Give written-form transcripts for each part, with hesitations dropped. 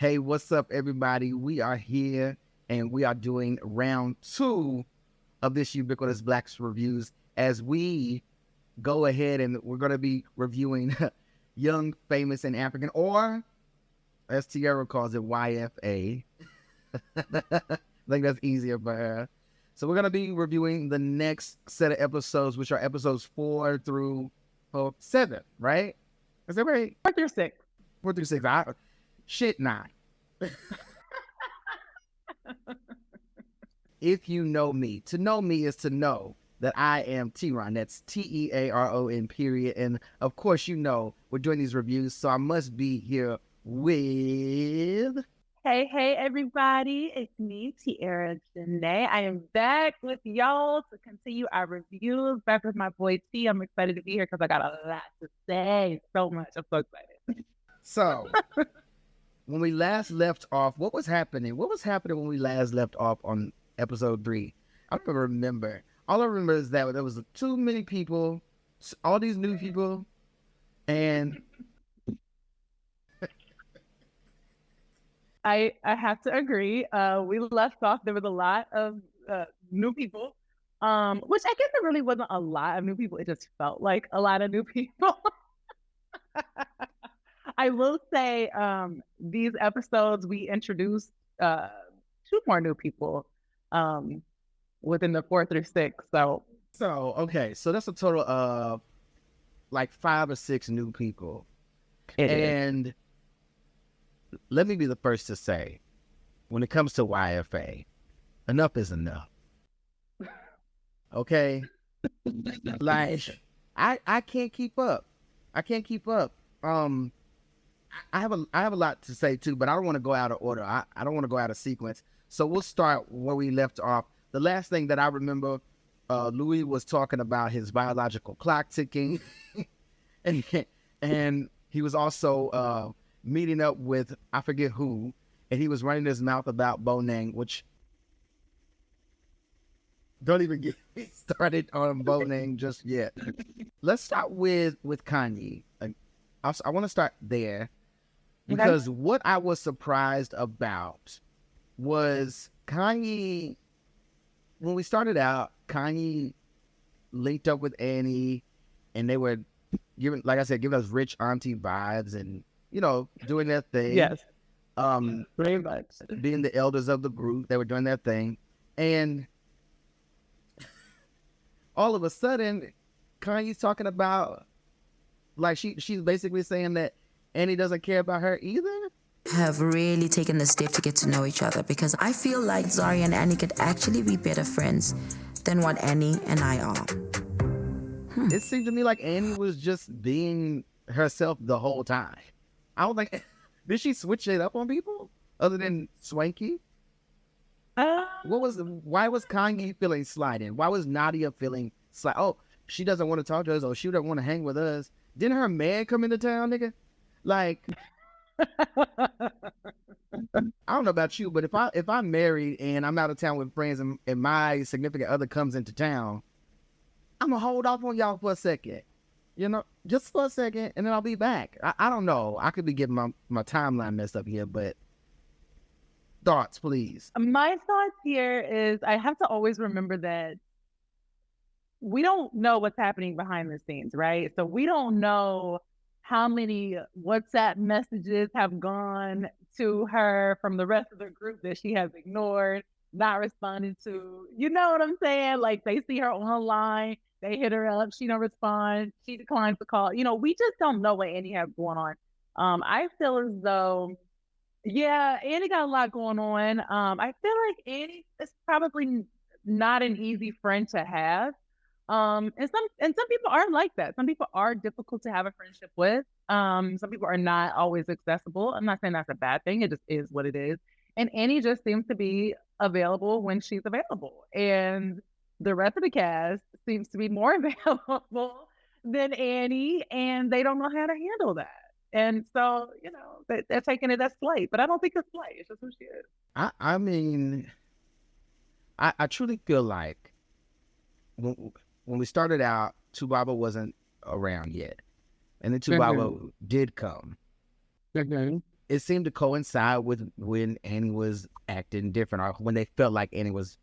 Hey, what's up, everybody? We are here and we are doing round 2 of this Ubiquitous Blacks Reviews as we go ahead and we're going to be reviewing Young, Famous, and African, or as Tiera calls it, YFA. I think that's easier for her. So we're going to be reviewing the next set of episodes, which are episodes 4 through 7, right? Is that right? 4 through 6. 4 through 6. Shit, nah. If you know me, to know me is to know that I am TeaRon. That's TeaRon, period. And of course, you know, we're doing these reviews, so I must be here with... Hey, everybody. It's me, Tiera Janee. I am back with y'all to continue our reviews. Back with my boy T. I'm excited to be here because I got a lot to say. So much. I'm so excited. So, when we last left off, what was happening? What was happening when we last left off on episode 3? I don't remember. All I remember is that there was too many people, all these new people, and... I have to agree. We left off, there was a lot of new people, which I guess it really wasn't a lot of new people. It just felt like a lot of new people. I will say these episodes, we introduced 2 more new people within the 4 through 6. So okay. So that's a total of like 5 or 6 new people. And let me be the first to say, when it comes to YFA, enough is enough. Okay? Like, I can't keep up. I can't keep up. I have a lot to say too, but I don't want to go out of order. I don't want to go out of sequence. So we'll start where we left off. The last thing that I remember, Louis was talking about his biological clock ticking, and he was also meeting up with I forget who, and he was running his mouth about Bonang, which don't even get me started on Bonang just yet. Let's start with Kanye. I want to start there because what I was surprised about was Kanye. When we started out, Kanye linked up with Annie, and they were giving, like I said, giving us rich auntie vibes and, you know, doing their thing. Yes. Very much. Being the elders of the group, they were doing their thing. And all of a sudden, Kanye's talking about, like, she's basically saying that Annie doesn't care about her either. Have really taken the step to get to know each other, because I feel like Zari and Annie could actually be better friends than what Annie and I are. It seemed to me like Annie was just being herself the whole time. I don't think... Did she switch it up on people other than Swanky? Why was Kanye feeling slighted? Why was Nadia feeling slighted? Oh, she doesn't want to talk to us, or she doesn't want to hang with us. Didn't her man come into town, nigga? Like, I don't know about you, but if I'm married and I'm out of town with friends and my significant other comes into town, I'm gonna hold off on y'all for a second. You know, just for a second, and then I'll be back. I don't know. I could be getting my timeline messed up here, but thoughts, please. My thoughts here is I have to always remember that we don't know what's happening behind the scenes, right? So we don't know how many WhatsApp messages have gone to her from the rest of the group that she has ignored, not responded to. You know what I'm saying? Like, they see her online, they hit her up, she don't respond, she declines the call. You know, we just don't know what Annie has going on. I feel as though, yeah, Annie got a lot going on. I feel like Annie is probably not an easy friend to have. And some people are like that. Some people are difficult to have a friendship with. Some people are not always accessible. I'm not saying that's a bad thing. It just is what it is. And Annie just seems to be available when she's available. And the rest of the cast seems to be more available than Annie, and they don't know how to handle that. And so, you know, they're taking it as slight, but I don't think it's slight. It's just who she is. I mean, I truly feel like when we started out, Tubaba wasn't around yet. And then Tubaba did come. it seemed to coincide with when Annie was acting different, or when they felt like Annie was,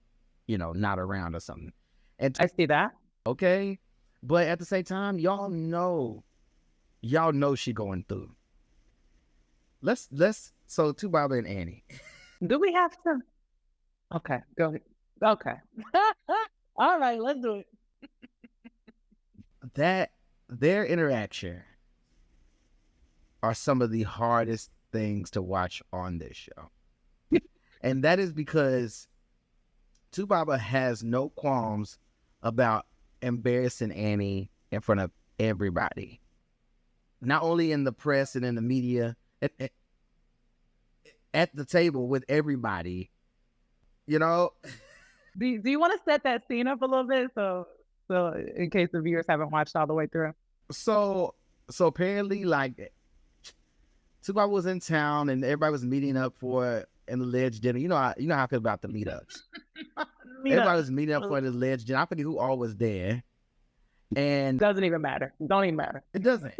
not around or something. And I see that. okay, but at the same time, y'all know she going through. So to Baba and Annie. Do we have to? Okay, go ahead. Okay. All right, let's do it. That their interaction are some of the hardest things to watch on this show. And that is because Tubaba has no qualms about embarrassing Annie in front of everybody. Not only in the press and in the media, at the table with everybody, Do you want to set that scene up a little bit? So in case the viewers haven't watched all the way through. So apparently, like, Tubaba was in town and everybody was meeting up for an alleged dinner. You know how I feel about the meetups. Everybody was meeting up for an alleged dinner. I forget who all was there. And doesn't even matter. Don't even matter. It doesn't.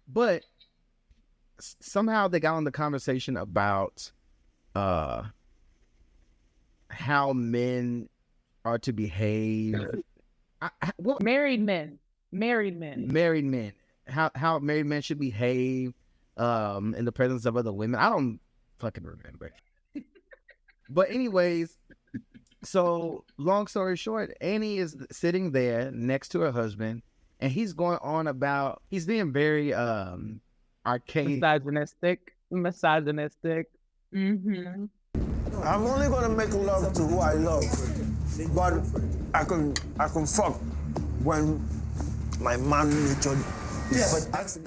But somehow they got on the conversation about how men are to behave. Married men. How married men should behave in the presence of other women. I don't fucking remember. But anyways, so long story short, Annie is sitting there next to her husband, and he's going on about, he's being very arcane. Misogynistic. Mm-hmm. I'm only gonna make love to who I love, but I can fuck when my man nature. Yes. But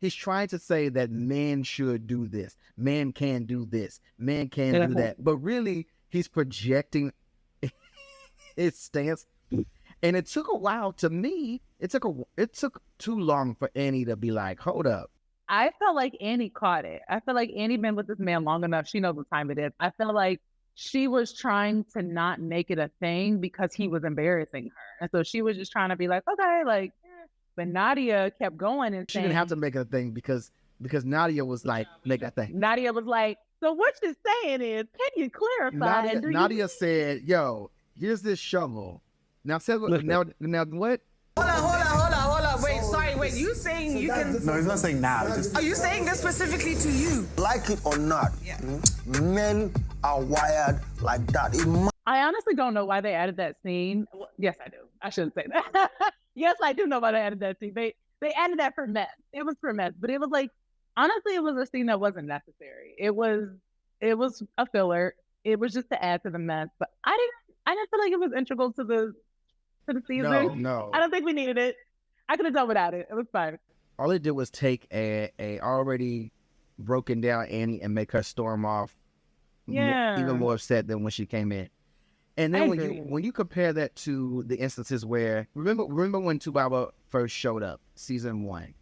he's trying to say that men should do this, men can do this, men can do that, but really he's projecting his stance. And it took a while. To me, it took too long for Annie to be like, hold up. I felt like Annie caught it. I felt like Annie been with this man long enough. She knows what time it is. I felt like she was trying to not make it a thing because he was embarrassing her. And so she was just trying to be like, okay, like, but Nadia kept going and she didn't have to make it a thing because Nadia was like, make that thing. Nadia was like, so what you're saying is, can you clarify? Nadia said, yo, here's this shovel. Now, now what? Hold on. Wait, you saying you can... No, he's not saying now. Are you saying this specifically to you? Like it or not, men are wired like that. I honestly don't know why they added that scene. Well, yes, I do. I shouldn't say that. Yes, I do know why they added that scene. They added that for mess. It was for mess, but it was like, honestly, it was a scene that wasn't necessary. It was a filler. It was just to add to the mess, but I didn't feel like it was integral to the season. No. I don't think we needed it. I could have done without it. It was fine. All it did was take a already broken down Annie and make her storm off even more upset than when she came in. And then when you compare that to the instances where, remember when Tubaba first showed up, season 1,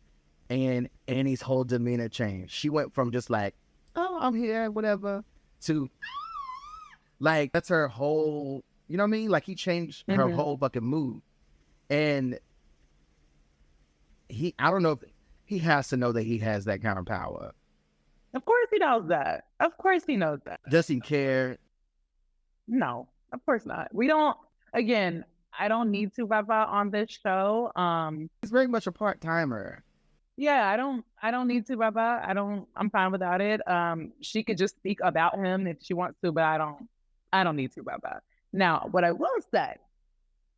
and Annie's whole demeanor changed. She went from just like, oh, I'm here, whatever, to like, that's her whole, you know what I mean? Like, he changed her whole fucking mood. And I don't know if he has to know that he has that kind of power. Of course he knows that. Does he care? No, of course not. I don't need to Baba on this show. He's very much a part-timer. Yeah, I don't need to Baba. I'm fine without it. She could just speak about him if she wants to, but I don't need to Baba. Now, what I will say,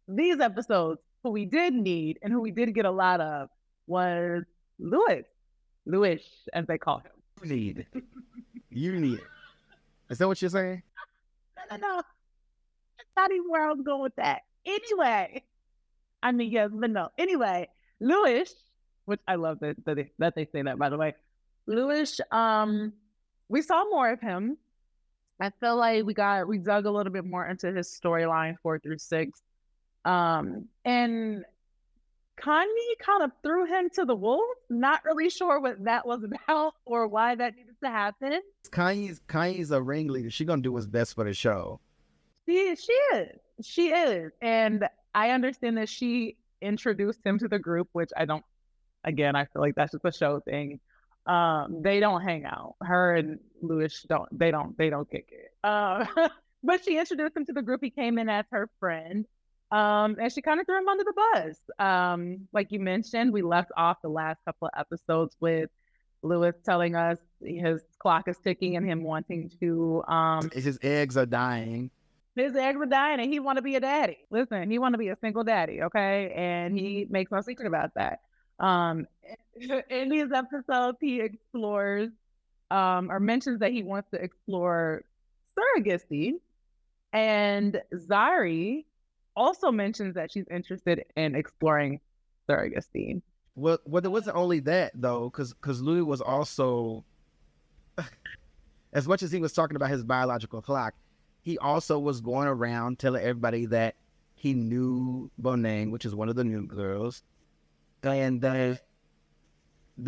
these episodes, who we did need and who we did get a lot of was Louis, as they call him. You need it. Is that what you're saying? No. That's not even where I was going with that. Anyway, I mean, yes, but no. Anyway, Louis, which I love that they say that, by the way. Louis, we saw more of him. I feel like we dug a little bit more into his storyline 4 through 6. And Kanye kind of threw him to the wolves. Not really sure what that was about or why that needed to happen. Kanye's a ringleader. She's gonna do what's best for the show. She is. And I understand that she introduced him to the group, which I don't. Again, I feel like that's just a show thing. They don't hang out. Her and Louis don't kick it. But she introduced him to the group. He came in as her friend. And she kind of threw him under the bus. Like you mentioned, we left off the last couple of episodes with Louis telling us his clock is ticking and him wanting to his eggs are dying. His eggs are dying and he want to be a daddy. Listen, he want to be a single daddy, okay? And he makes no secret about that. In these episodes, he explores or mentions that he wants to explore surrogacy. And Zari also mentions that she's interested in exploring surrogacy. Well, there wasn't only that, though, because Louis was also, as much as he was talking about his biological clock, he also was going around telling everybody that he knew Bonang, which is one of the new girls, and there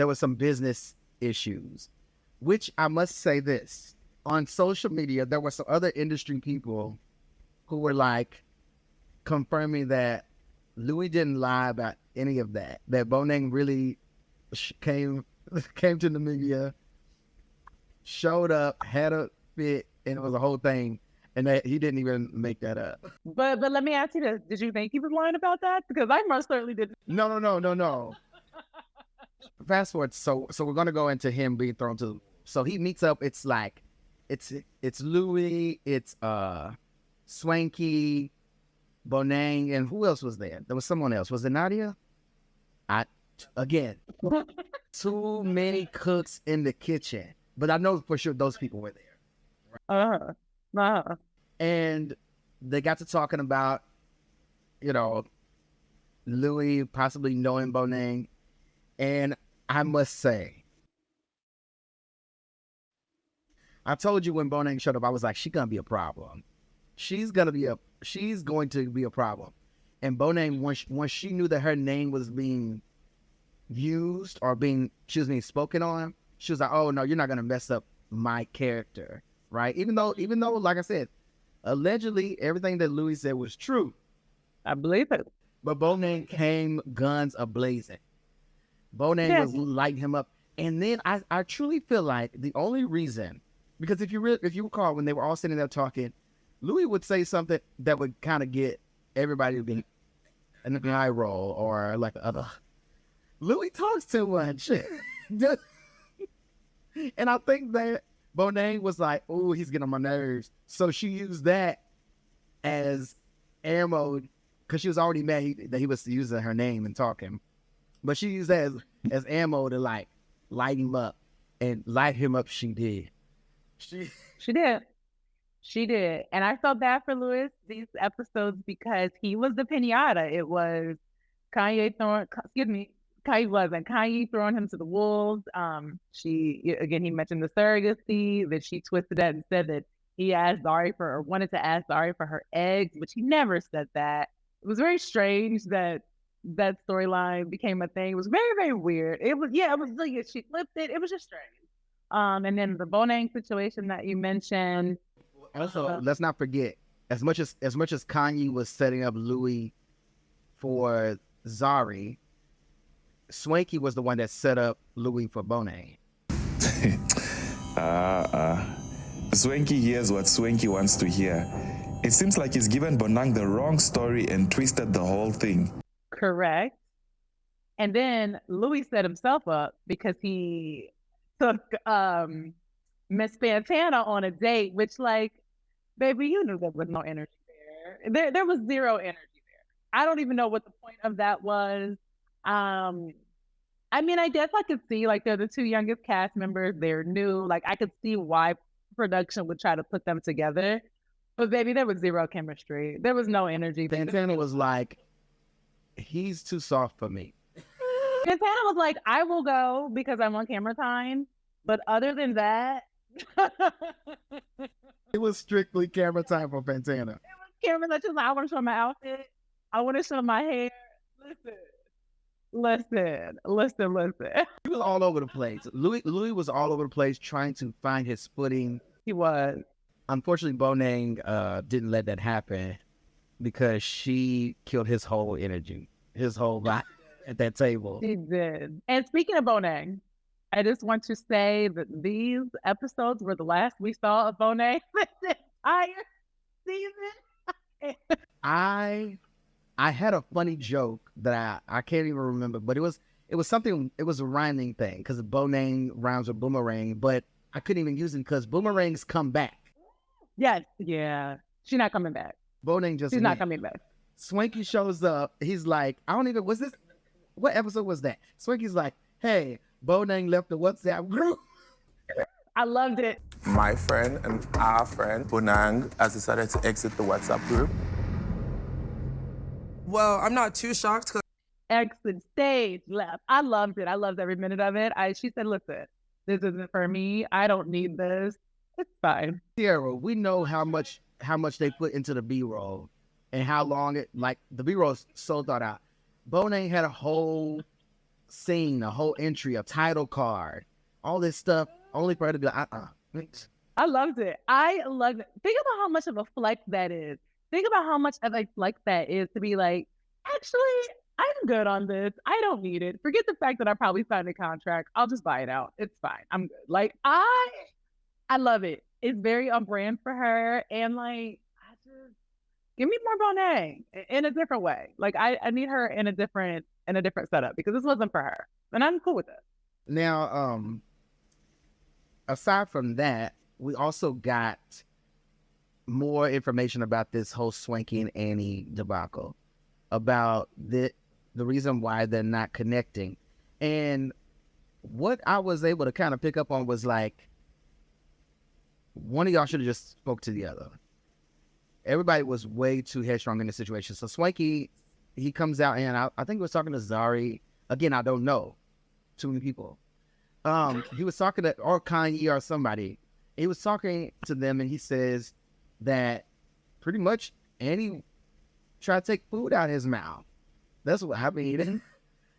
was some business issues, which I must say this. On social media, there were some other industry people who were like confirming that Louis didn't lie about any of that, that Bonang really came to the media, showed up, had a fit, and it was a whole thing, and that he didn't even make that up. But let me ask you this. Did you think he was lying about that? Because I most certainly didn't. No. Fast forward, so we're going to go into him being thrown to, so he meets up, it's like, it's Louis, it's Swanky, Bonang, and who else was there? There was someone else. Was it Nadia? Again, too many cooks in the kitchen. But I know for sure those people were there. And they got to talking about, Louis possibly knowing Bonang. And I must say, I told you when Bonang showed up, I was like, she's going to be a problem. She's going to be a problem. And Bonang, once she knew that her name was being used or she was being spoken on, she was like, oh no, you're not going to mess up my character, right? Even though, like I said, allegedly everything that Louis said was true. I believe it. But Bonang came guns a-blazing. Bonang was lighting him up. And then I truly feel like the only reason, because if you recall when they were all sitting there talking, Louis would say something that would kind of get everybody to be an eye roll or like, Louis talks too much. And I think that Bonang was like, oh, he's getting on my nerves. So she used that as ammo, because she was already mad that he was using her name and talking. But she used that as ammo to like light him up. And light him up she did. She did. And I felt bad for Louis these episodes because he was the pinata. It was Kanye throwing him to the wolves. He mentioned the surrogacy, that she twisted that and said that he wanted to ask Zari for her eggs, which he never said that. It was very strange that storyline became a thing. It was very, very weird. It was like she flipped it. It was just strange. And then the Bonang situation that you mentioned. Also, let's not forget, as much as Kanye was setting up Louis for Zari, Swanky was the one that set up Louis for Bonang. Swanky hears what Swanky wants to hear. It seems like he's given Bonang the wrong story and twisted the whole thing. Correct. And then Louis set himself up because he took Miss Fantana on a date, which, like, baby, you knew there was no energy there. There was zero energy there. I don't even know what the point of that was. I mean, I guess I could see, like, they're the two youngest cast members. They're new. Like, I could see why production would try to put them together. But, baby, there was zero chemistry. There was no energy. Fantana was like, he's too soft for me. Fantana was like, I will go because I want camera time. But other than that... It was strictly camera time for Fantana. It was camera time. I want to show my outfit. I want to show my hair. Listen. He was all over the place. Louis was all over the place trying to find his footing. He was. Unfortunately, Bonang didn't let that happen because she killed his whole energy, his whole vibe at that table. She did. And speaking of Bonang, I just want to say that these episodes were the last we saw of Bonet this entire season. I had a funny joke that I can't even remember, but it was something. It was a rhyming thing because Bonet rhymes with boomerang, but I couldn't even use it because boomerangs come back. Yes, yeah, she's not coming back. Bonet just She's not coming back. Swanky shows up. He's like, I don't even. Was this? What episode was that? Swanky's like, hey, Bonet left the WhatsApp group. I loved it. My friend and our friend, Bonang, has decided to exit the WhatsApp group. Well, I'm not too shocked because Exit stage left. I loved it. I loved every minute of it. She said, listen, this isn't for me. I don't need this. It's fine. Tiera, we know how much they put into the B-roll and how long the B-roll is so thought out. Bonet had a whole scene, a whole entry, a title card, all this stuff, only for her to be like, I loved it. I loved it. Think about how much of a flex that is. Think about how much of a flex that is to be like, actually, I'm good on this. I don't need it. Forget the fact that I probably signed a contract. I'll just buy it out. It's fine. I'm good. Like, I love it. It's very on brand for her. And like, give me more Bonet in a different way. Like, I need her in a different setup because this wasn't for her. And I'm cool with it. Now, aside from that, we also got more information about this whole Swanky and Annie debacle, about the reason why they're not connecting. And what I was able to kind of pick up on was like, one of y'all should have just spoke to the other. Everybody was way too headstrong in the situation. So Swanky, he comes out and I think he was talking to Zari. Again, I don't know too many people. He was talking to, or Kanye or somebody. He was talking to them and he says that pretty much Annie tried to take food out of his mouth. That's what I mean.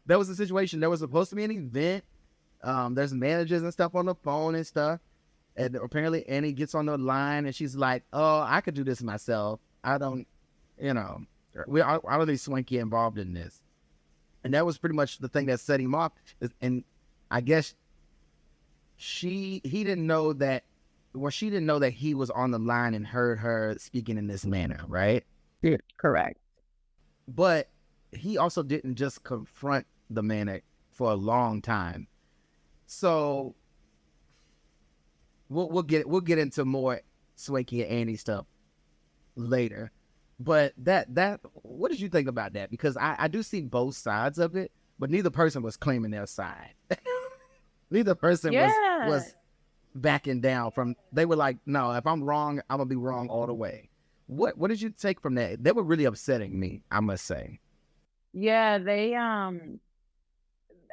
That was the situation. There was supposed to be an event. There's managers and stuff on the phone and stuff. And apparently Annie gets on the line and she's like, oh, I could do this myself. I don't need Swanky involved in this. And that was pretty much the thing that set him off. And I guess she didn't know that he was on the line and heard her speaking in this manner, right? Yeah, correct. But he also didn't just confront the man for a long time. So we'll get into more Swanky and Annie stuff later. But that what did you think about that? Because I do see both sides of it, but neither person was claiming their side. Neither person was backing down from. They were like, no, if I'm wrong, I'm gonna be wrong all the way. What did you take from that? They were really upsetting me, I must say. Yeah, they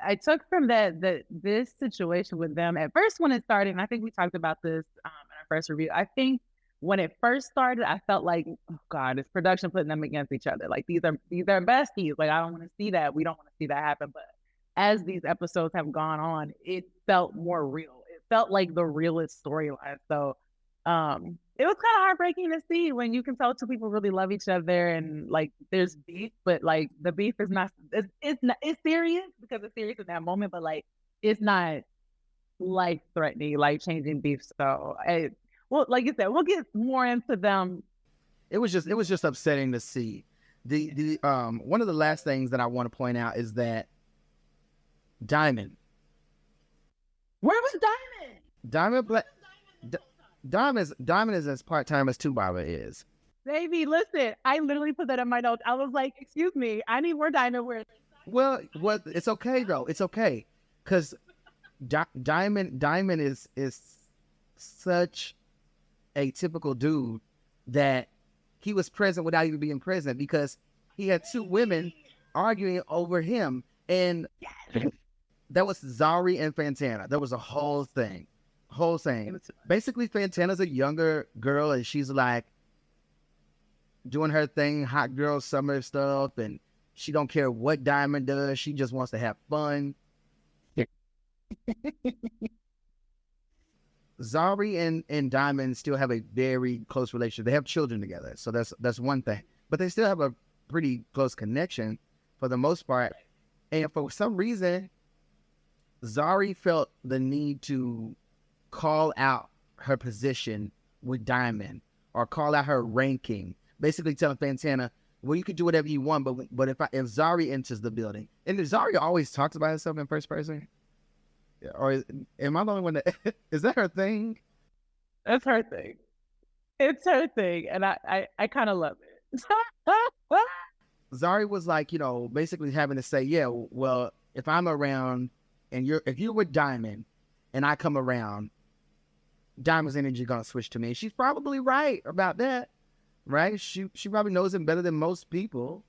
I took from that this situation with them at first when it started, and I think we talked about this in our first review. I think when it first started, I felt like, oh God, it's production putting them against each other. Like these are besties. Like I don't want to see that. We don't want to see that happen. But as these episodes have gone on, it felt more real. It felt like the realest storyline. So it was kind of heartbreaking to see when you can tell two people really love each other and like there's beef, but like the beef is not, it's serious because it's serious in that moment, but like it's not life threatening, life changing beef. So well, like you said, we'll get more into them. It was just upsetting to see. The one of the last things that I want to point out is that Diamond. Where was Diamond? Diamond is as part-time as Tubaba is. Baby, listen, I literally put that in my notes. I was like, excuse me, I need more Diamond. Where? Well, it's okay though. It's okay, because Diamond is such a typical dude that he was present without even being present because he had two women arguing over him, and that was Zari and Fantana. There was a whole thing. Basically, Fantana's a younger girl and she's like doing her thing, hot girl summer stuff, and she don't care what Diamond does. She just wants to have fun. Zari and Diamond still have a very close relationship. They have children together, so that's one thing. But they still have a pretty close connection for the most part. And for some reason, Zari felt the need to call out her position with Diamond or call out her ranking, basically telling Fantana, well, you can do whatever you want, but if Zari enters the building, and Zari always talks about herself in first person, or am I the only one that, is that her thing? That's her thing. It's her thing, and I kind of love it. Zari was like, basically having to say, yeah, well, if I'm around and if you're with Diamond and I come around, Diamond's energy gonna switch to me. She's probably right about that, right? She probably knows him better than most people,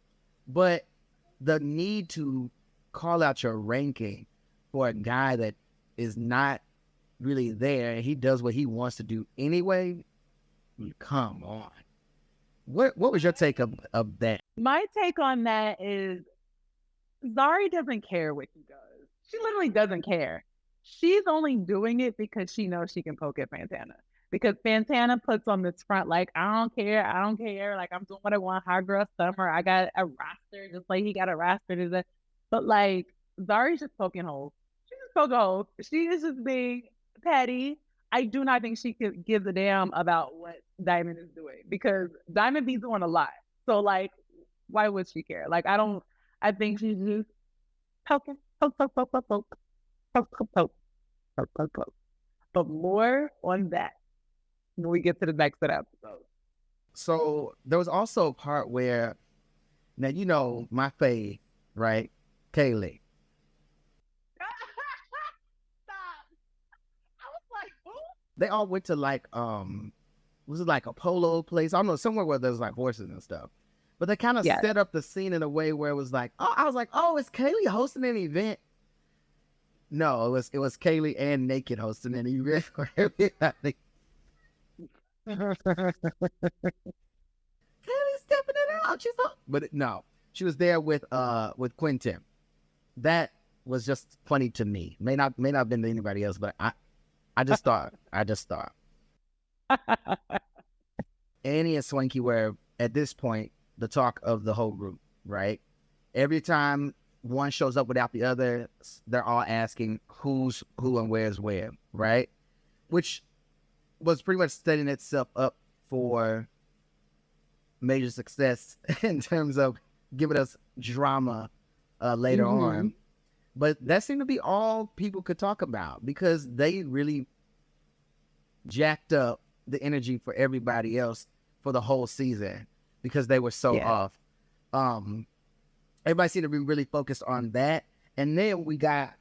but the need to call out your ranking for a guy that is not really there and he does what he wants to do anyway, come on. What was your take of that? My take on that is Zari doesn't care what he does. She literally doesn't care. She's only doing it because she knows she can poke at Fantana. Because Fantana puts on this front like, I don't care. Like, I'm doing what I want. Hot girl summer. I got a roster just like he got a roster. But like, Zari's just poking holes. She's just poking holes. She is just being petty. I do not think she could give a damn about what Diamond is doing because Diamond be doing a lot. So like, why would she care? Like, I think she's just poking, poke. But more on that when we get to the next episode. So there was also a part where, now my fave, right? Kaylee. Stop. I was like, who? They all went to like, was it like a polo place? I don't know, somewhere where there's like horses and stuff. But they kind of set up the scene in a way where it was like, I was like, is Kaylee hosting an event? No, it was Kaylee and Naked hosting an event for everybody. Kaylee stepping it out. No, she was there with Quentin. That was just funny to me. May not have been to anybody else, but I just thought. Annie and Swanky were at this point the talk of the whole group, right? Every time one shows up without the other, they're all asking who's who and where's where, right? Which was pretty much setting itself up for major success in terms of giving us drama later on. But that seemed to be all people could talk about because they really jacked up the energy for everybody else for the whole season because they were so off. Everybody seemed to be really focused on that. And then we got,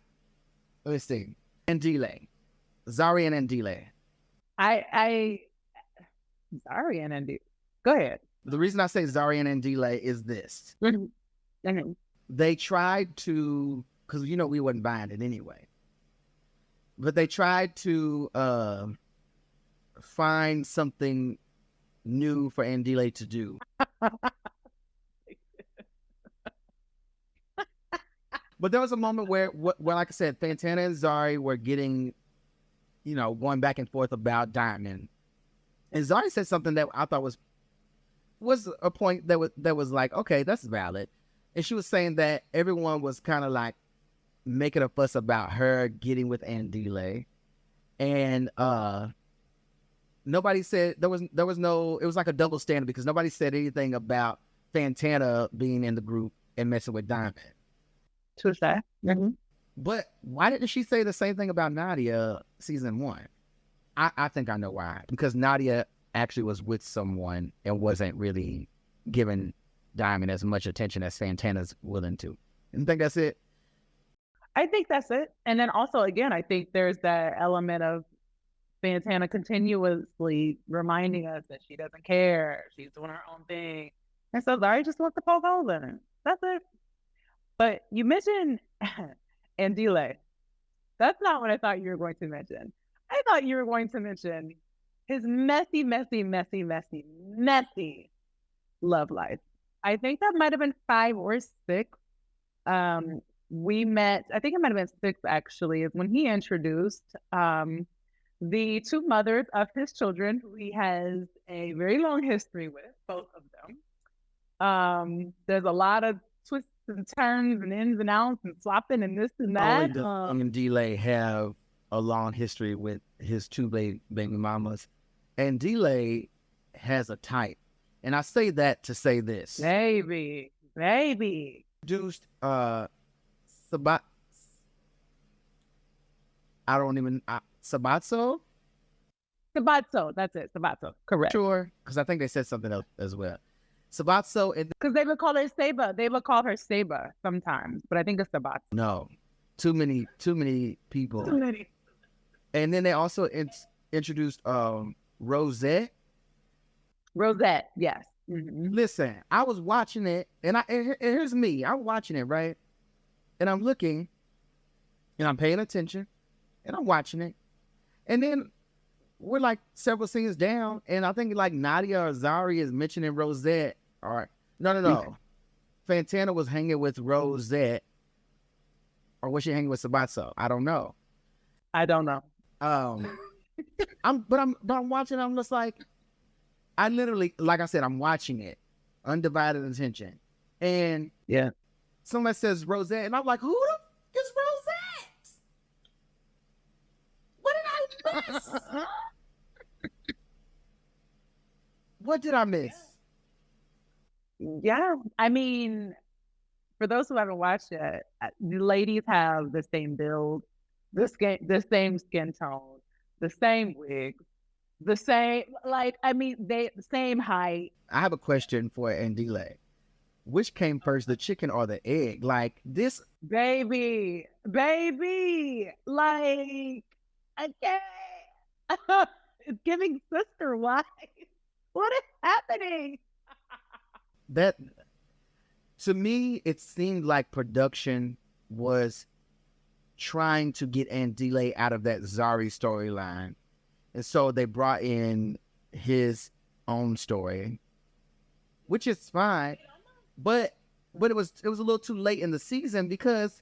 let's see, Ndile. Zari and Ndile. Zari and Ndile. Go ahead. The reason I say Zari and Ndile is this. They tried to, because we wasn't buying it anyway. But they tried to find something new for Ndile to do. But there was a moment where, like I said, Fantana and Zari were getting, going back and forth about Diamond. And Zari said something that I thought was a point that was like, okay, that's valid. And she was saying that everyone was kind of like making a fuss about her getting with Ndile. And nobody said, there was no, it was like a double standard because nobody said anything about Fantana being in the group and messing with Diamond. Tuesday. But why didn't she say the same thing about Nadia season 1? I think I know why. Because Nadia actually was with someone and wasn't really giving Diamond as much attention as Santana's willing to. You think that's it? I think that's it. And then also, again, I think there's that element of Fantana continuously reminding us that she doesn't care. She's doing her own thing. And so Zari just wants to poke holes in it. That's it. But you mentioned Ndile. That's not what I thought you were going to mention. I thought you were going to mention his messy love life. I think that might have been 5 or 6. We met, I think it might have been 6 actually, is when he introduced the 2 mothers of his children who he has a very long history with, both of them. There's a lot of twists and turns and ins and outs and swapping and this and Only that. does and Delay have a long history with his two baby mamas, and Delay has a type. And I say that to say this. Baby. Introduced Sabatso? Sabatso, that's it. Sabatso, correct. Sure, because I think they said something else as well. Sabatso, and Because they would call her Saba. They would call her Saba sometimes, but I think it's Sabatso. no, too many people. Too many. And then they also introduced Rosette. Rosette, yes. Mm-hmm. Listen, I was watching it, and here's me. I'm watching it, right? And I'm looking, and I'm paying attention, and I'm watching it. And then we're like several scenes down, and I think like Nadia or Zari is mentioning Rosette. All right. No. Fantana was hanging with Rosette, or was she hanging with Sabatso? I don't know. I'm watching. I'm just like, I literally, like I said, I'm watching it, undivided attention, and Yeah. somebody says Rosette, and I'm like, who the f- is Rosette? What did I miss? What did I miss? Yeah. I mean, for those who haven't watched it, the ladies have the same build, the same skin tone, the same wigs, the same, the same height. I have a question for Andile. Which came first, the chicken or the egg? Like this, Baby, like, okay. It's giving sister wife. What is happening? that to me, it seemed like production was trying to get Andile out of that Zari storyline. And so they brought in his own story, which is fine. But it was a little too late in the season because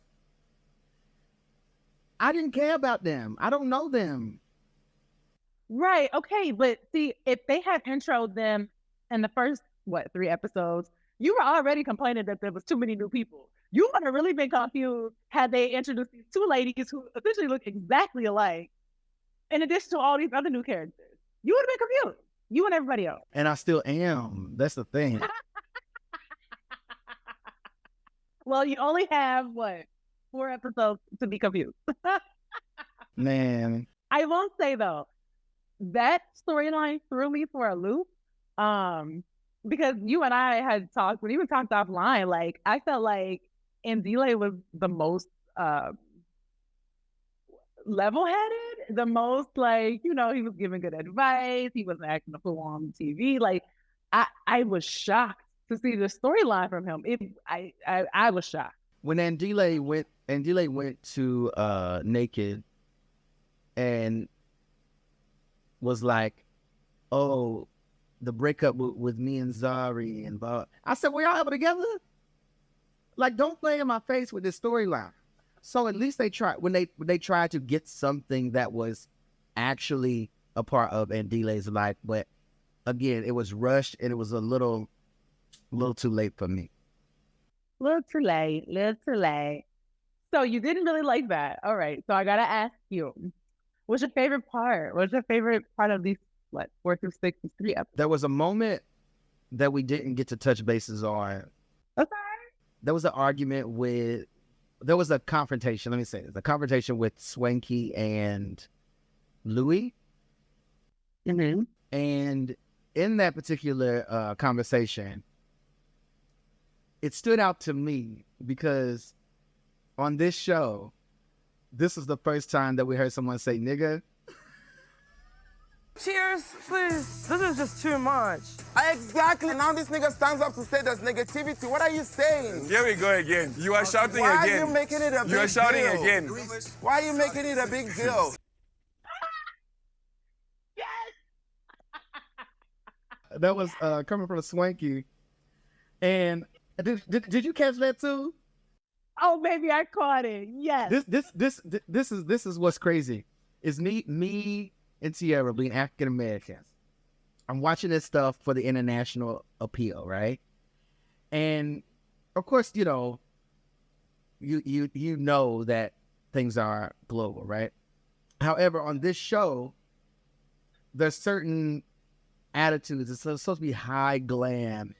I didn't care about them. I don't know them. Right. Okay. But see, if they had introed them in the first, 3 episodes, you were already complaining that there was too many new people. You would have really been confused had they introduced these two ladies who essentially look exactly alike, in addition to all these other new characters. You would have been confused. You and everybody else. And I still am. That's the thing. Well, you only have 4 episodes to be confused. Man. I won't say though, that storyline threw me for a loop. Because you and I had talked, we even talked offline, like I felt like Andile was the most level-headed, the most he was giving good advice, he wasn't acting a fool on TV. Like I was shocked to see the storyline from him. I was shocked. When Andile went to Naked and was like, oh, the breakup with me and Zari and Bob. I said, were y'all ever together? Like, don't play in my face with this storyline. So at least they tried when they tried to get something that was actually a part of Andile's life, but again, it was rushed and it was a little too late for me. Little too late. So you didn't really like that. All right. So I gotta ask you, what's your favorite part? What's your favorite part of these 4 through 6 and 3 episodes? There was a moment that we didn't get to touch bases on. Okay. There was a confrontation. Let me say this: a confrontation with Swanky and Louis. Mm-hmm. And in that particular conversation, it stood out to me because on this show, this is the first time that we heard someone say nigga. Cheers, please. This is just too much. Exactly. Now this nigga stands up to say there's negativity. What are you saying? Here we go again. You are shouting Why again. are you making it a big deal? You are shouting again. Why are you making it a big deal? That was coming from Swanky. And did you catch that too? Oh, baby, I caught it. Yes. This is what's crazy. Is me and Tiera being African Americans. I'm watching this stuff for the international appeal, right? And of course, you know that things are global, right? However, on this show, there's certain attitudes. It's supposed to be high glam,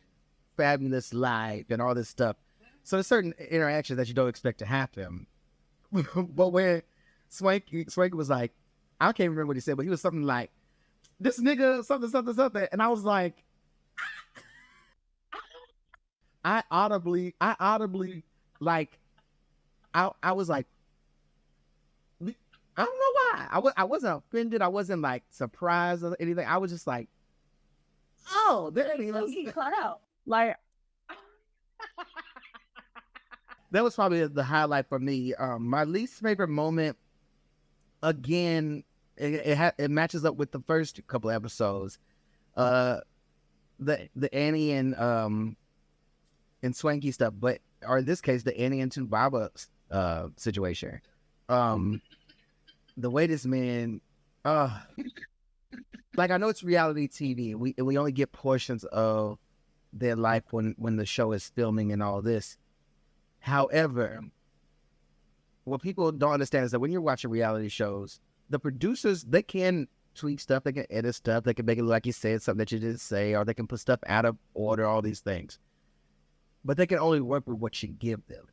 fabulous life, and all this stuff. So there's certain interactions that you don't expect to happen. But when Swanky was like, I can't remember what he said, but he was something like, this nigga, something. And I was like, I audibly, like, I was like, I don't know why. I wasn't offended. I wasn't like surprised or anything. I was just like, oh, there it is. He cut out. Like, that was probably the highlight for me. My least favorite moment, again, it matches up with the first couple episodes. The Annie and Swanky stuff, or in this case, the Annie and Tubaba situation. The way this man, like, I know it's reality TV, and we only get portions of their life when the show is filming and all this. However, what people don't understand is that when you're watching reality shows, the producers, they can tweak stuff, they can edit stuff, they can make it look like you said something that you didn't say, or they can put stuff out of order, all these things. But they can only work with what you give them.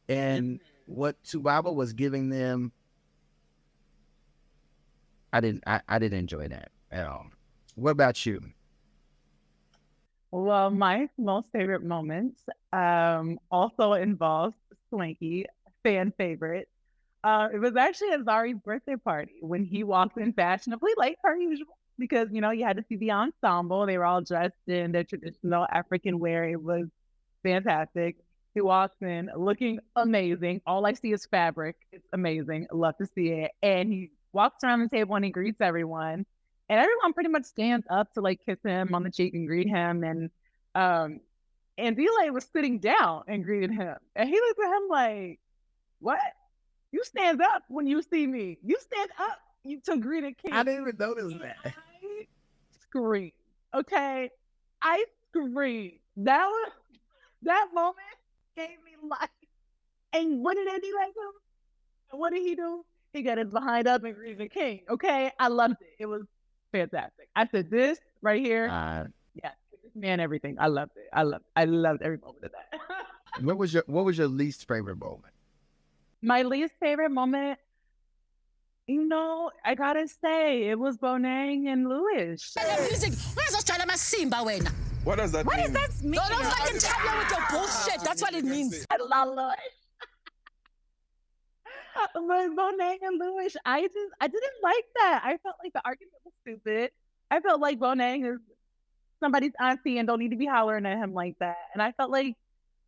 And what Tubaba was giving them, I didn't enjoy that at all. What about you? well, my most favorite moments also involves Swanky, fan favorite. It was actually at Zari's birthday party when he walked in fashionably like per usual, because, you had to see the ensemble. They were all dressed in their traditional African wear. It was fantastic. He walks in looking amazing. All I see is fabric. It's amazing. Love to see it. And he walks around the table and he greets everyone. And everyone pretty much stands up to like kiss him on the cheek and greet him. And Delay was sitting down and greeted him. And he looked at him like, what? You stand up when you see me. You stand up to greet a king. I didn't even notice that. I screamed. Okay? I screamed. That moment gave me life. And what did Andy like him? And what did he do? He got his behind up and greeted the king. Okay? I loved it. It was fantastic. I said this right here. Yeah, this man, everything. I loved it. I loved every moment of that. What was your least favorite moment? My least favorite moment, I gotta say, it was Bonang and Louis. Music. Where's Australia Simba when? What does that mean? What does that mean? Don't fucking tell me with your bullshit. That's what it means. I love Louis. But Bonang and Louis, I didn't like that. I felt like the argument was stupid. I felt like Bonang is somebody's auntie and don't need to be hollering at him like that. And I felt like,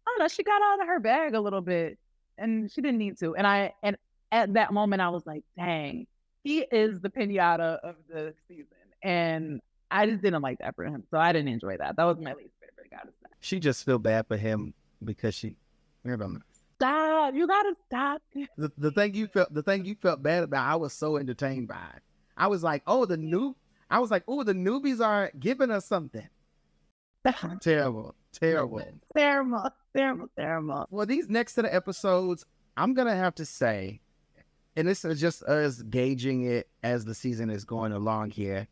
I don't know, she got out of her bag a little bit. And she didn't need to. And at that moment, I was like, dang, he is the pinata of the season. And I just didn't like that for him. So I didn't enjoy that. That was my least favorite, gotta say. She just feel bad for him because Stop. You gotta stop. The thing you felt bad about, I was so entertained by it. I was like, oh, the newbies are giving us something. Terrible. Well, these next set of episodes, I'm going to have to say, and this is just us gauging it as the season is going along here.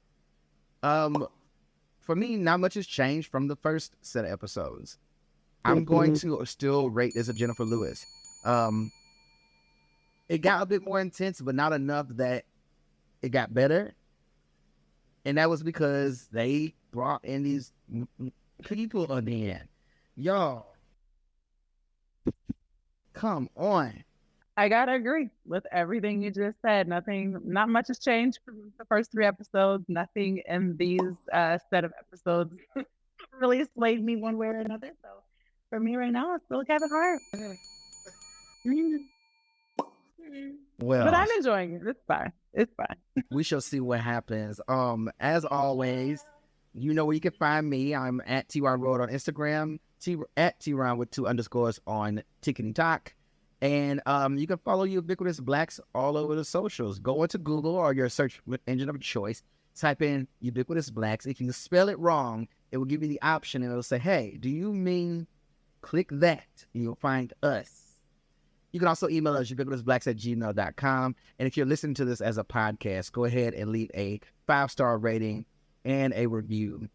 For me, not much has changed from the first set of episodes. I'm going to still rate this a Jennifer Lewis. It got a bit more intense, but not enough that it got better. And that was because they brought in these people again. Y'all, come on. I gotta agree with everything you just said. Not much has changed from the first 3 episodes. Nothing in these set of episodes really swayed me one way or another. So for me right now, it's still Kevin Hart. Well, but I'm enjoying it. It's fine. We shall see what happens. As always, you know where you can find me. I'm at TeaRon Road on Instagram, at TeaRon with 2 underscores on TikTok. And you can follow Ubiquitous Blacks all over the socials. Go into Google or your search engine of choice. Type in Ubiquitous Blacks. If you spell it wrong, it will give you the option and it'll say, hey, do you mean Click that, and you'll find us. You can also email us, ubiquitousblacks@gmail.com. And if you're listening to this as a podcast, go ahead and leave a 5-star rating and a review.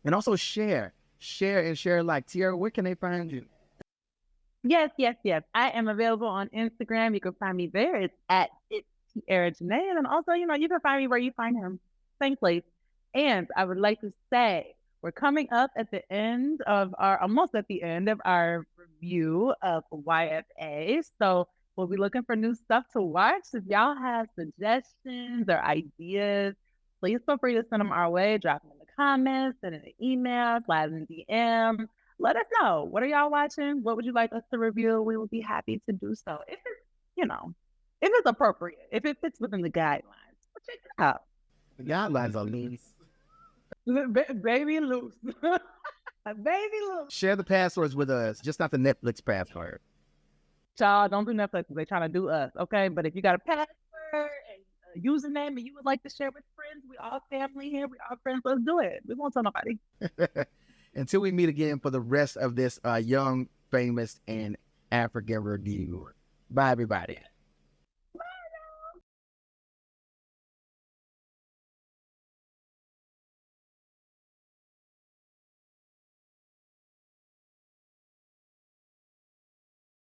And also share. Like, Tiera, where can they find you? Yes. I am available on Instagram. You can find me there. It's at TeaRon and Janee. And then also, you can find me where you find him. Same place. And I would like to say we're coming up at the end of almost at the end of our review of YFA. So we'll be looking for new stuff to watch. If y'all have suggestions or ideas, please feel free to send them our way. Drop them in the comments, send in an email, slide in the DM. Let us know. What are y'all watching? What would you like us to review? We will be happy to do so. If it's, if it's appropriate, if it fits within the guidelines, we'll check it out. The guidelines are loose. Baby loose. Baby loose. Share the passwords with us, just not the Netflix password. Y'all, don't do Netflix. They're trying to do us, okay? But if you got a password and a username and you would like to share with friends, we all family here, we all friends, let's do it. We won't tell nobody. Until we meet again for the rest of this young, famous, and African review. Bye, everybody.